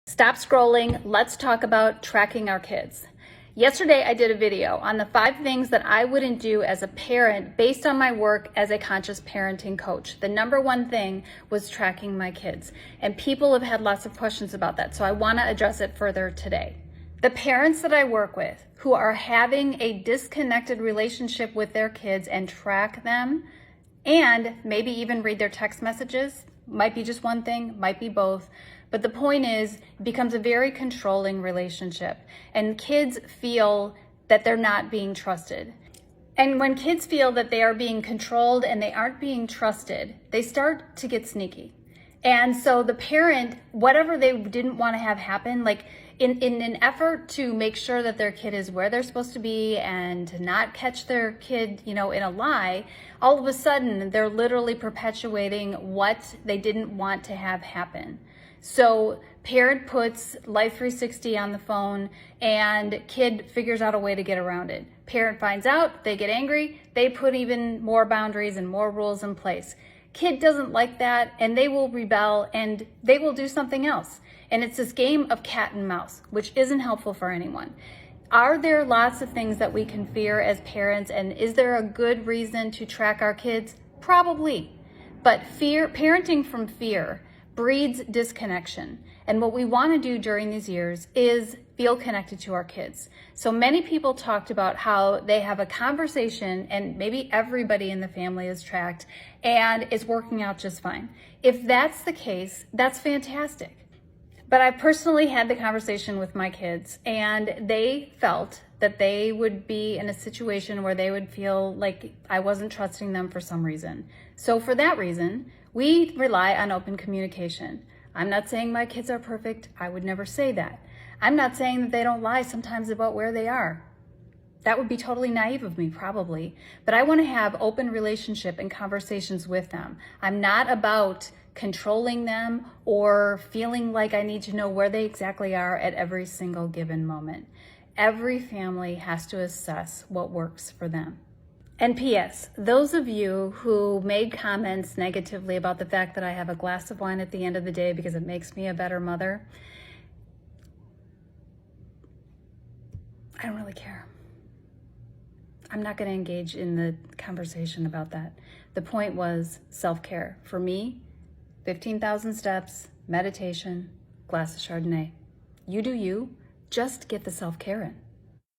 Stop scrolling. Let's talk about tracking our kids. Yesterday, I did a video on the 5 things that I wouldn't do as a parent based on my work as a conscious parenting coach. The number one thing was tracking my kids, and people have had lots of questions about that, so I want to address it further today. The parents that I work with who are having a disconnected relationship with their kids and track them, and maybe even read their text messages, might be just one thing, might be both. But the point is, it becomes a very controlling relationship, and kids feel that they're not being trusted. And when kids feel that they are being controlled and they aren't being trusted, they start to get sneaky. And so the parent, whatever they didn't want to have happen, like in an effort to make sure that their kid is where they're supposed to be and to not catch their kid, in a lie, all of a sudden they're literally perpetuating what they didn't want to have happen. So parent puts Life 360 on the phone and kid figures out a way to get around it. Parent finds out, they get angry, they put even more boundaries and more rules in place. Kid doesn't like that and they will rebel and they will do something else. And it's this game of cat and mouse, which isn't helpful for anyone. Are there lots of things that we can fear as parents, and is there a good reason to track our kids? Probably. But parenting from fear breeds disconnection. And what we want to do during these years is feel connected to our kids. So many people talked about how they have a conversation and maybe everybody in the family is tracked and it's working out just fine. If that's the case, that's fantastic. But I personally had the conversation with my kids and they felt that they would be in a situation where they would feel like I wasn't trusting them for some reason. So for that reason, we rely on open communication. I'm not saying my kids are perfect. I would never say that. I'm not saying that they don't lie sometimes about where they are. That would be totally naive of me, probably. But I want to have open relationship and conversations with them. I'm not about controlling them or feeling like I need to know where they exactly are at every single given moment. Every family has to assess what works for them. And P.S., those of you who made comments negatively about the fact that I have a glass of wine at the end of the day because it makes me a better mother, I don't really care. I'm not going to engage in the conversation about that. The point was self-care. For me, 15,000 steps, meditation, glass of Chardonnay. You do you, just get the self-care in.